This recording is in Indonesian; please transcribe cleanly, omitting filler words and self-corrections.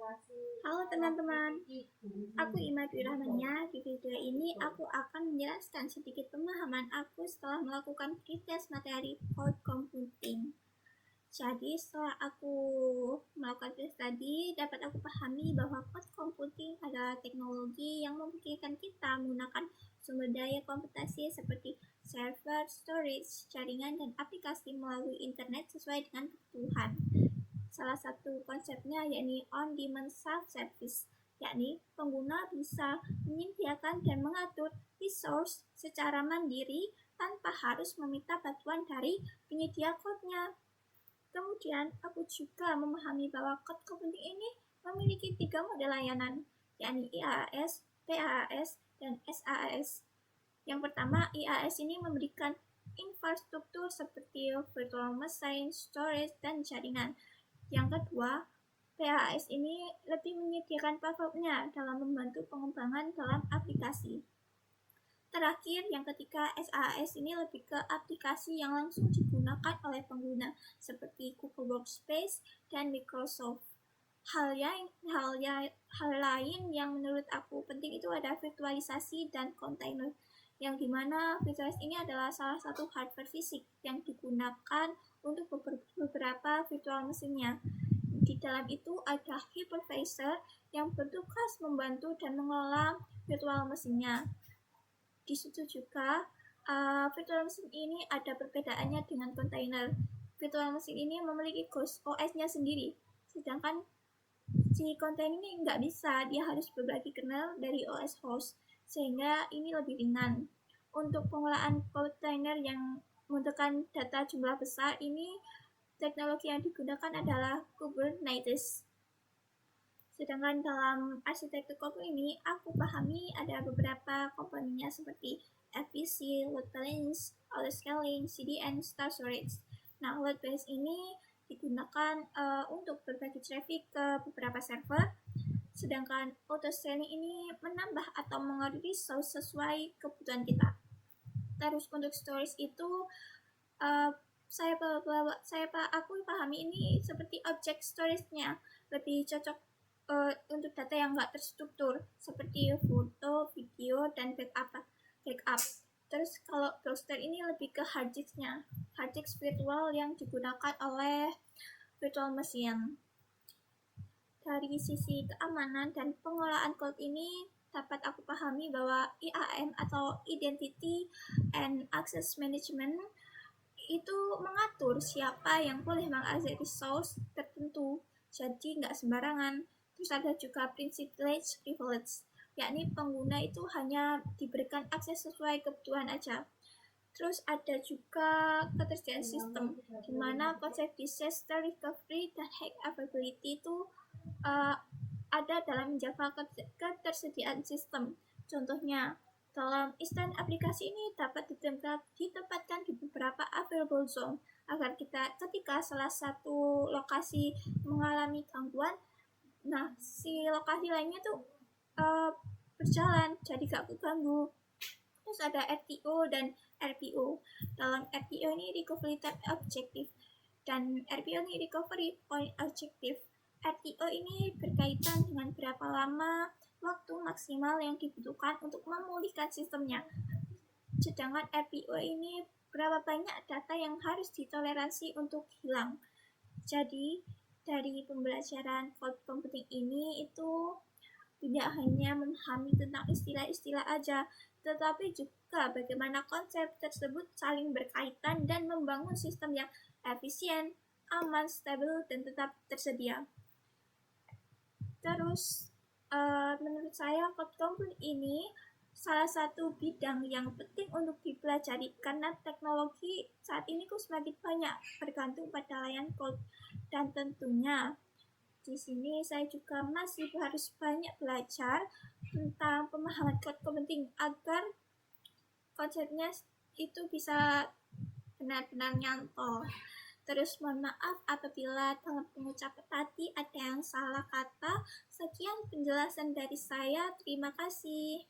Halo teman-teman, aku Imadwi Rahmania. Di video ini aku akan menjelaskan sedikit pemahaman aku setelah melakukan pretest materi cloud computing. Jadi setelah aku melakukan tes tadi, dapat aku pahami bahwa cloud computing adalah teknologi yang memungkinkan kita menggunakan sumber daya komputasi seperti server, storage, jaringan, dan aplikasi melalui internet sesuai dengan kebutuhan. Salah satu konsepnya yakni on-demand self-service, yakni pengguna bisa menyediakan dan mengatur resource secara mandiri tanpa harus meminta bantuan dari penyedia cloud-nya. Kemudian, aku juga memahami bahwa cloud computing ini memiliki 3 model layanan, yakni IaaS, PaaS, dan SaaS. Yang pertama, IaaS ini memberikan infrastruktur seperti virtual machine, storage, dan jaringan. Yang kedua, PaaS ini lebih menyediakan platformnya dalam membantu pengembangan dalam aplikasi. Terakhir, yang ketiga, SaaS ini lebih ke aplikasi yang langsung digunakan oleh pengguna seperti Google Workspace dan Microsoft. Hal lain yang menurut aku penting itu ada virtualisasi dan container, yang dimana virtualisasi ini adalah salah satu hardware fisik yang digunakan untuk beberapa virtual mesinnya. Di dalam itu ada hypervisor yang bertugas membantu dan mengelola virtual mesinnya. Di situ juga virtual mesin ini ada perbedaannya dengan container. Virtual mesin ini memiliki host OS-nya sendiri, sedangkan si container ini nggak bisa, dia harus berbagi kernel dari OS host, sehingga ini lebih ringan. Untuk pengolahan container yang membutuhkan data jumlah besar ini, teknologi yang digunakan adalah Kubernetes. Sedangkan dalam arsitektur cloud ini, aku pahami ada beberapa komponennya seperti FPC, load balance, auto scaling, CDN, star storage. Nah, load balance ini digunakan untuk berbagi traffic ke beberapa server, sedangkan auto scaling ini menambah atau mengatur resource sesuai kebutuhan kita. Terus untuk storage itu aku pahami ini seperti object storage-nya lebih cocok untuk data yang nggak terstruktur seperti foto, video, dan backup. Terus kalau browser ini lebih ke hard disk-nya, hard disk virtual yang digunakan oleh virtual machine. Dari sisi keamanan dan pengelolaan cloud ini dapat aku pahami bahwa IAM atau Identity and Access Management itu mengatur siapa yang boleh mengakses resource tertentu, jadi nggak sembarangan. Terus ada juga privilege, yakni pengguna itu hanya diberikan akses sesuai kebutuhan aja. Terus ada juga ketersediaan sistem, di mana konsep disaster recovery dan hack availability itu ada dalam menjaga ketersediaan sistem. Contohnya, dalam instant aplikasi ini dapat ditempatkan di beberapa available zone agar ketika salah satu lokasi mengalami gangguan, nah si lokasi lainnya tuh berjalan jadi gak keganggu. Terus ada RTO dan RPO. Dalam RPO ini recovery time objective dan RPO ini recovery point objective. RTO ini berkaitan dengan berapa lama waktu maksimal yang dibutuhkan untuk memulihkan sistemnya. Sedangkan RPO ini berapa banyak data yang harus ditoleransi untuk hilang. Jadi dari pembelajaran cloud computing ini itu tidak hanya memahami tentang istilah-istilah aja, tetapi juga bagaimana konsep tersebut saling berkaitan dan membangun sistem yang efisien, aman, stabil, dan tetap tersedia. Terus menurut saya cloud computing ini salah satu bidang yang penting untuk dipelajari karena teknologi saat ini semakin banyak bergantung pada layanan cloud, dan tentunya di sini saya juga masih harus banyak belajar tentang pemahaman cloud computing agar konsepnya itu bisa benar-benar nyantol. Terus mohon maaf apabila dalam pengucapan tadi ada yang salah kata. Sekian penjelasan dari saya. Terima kasih.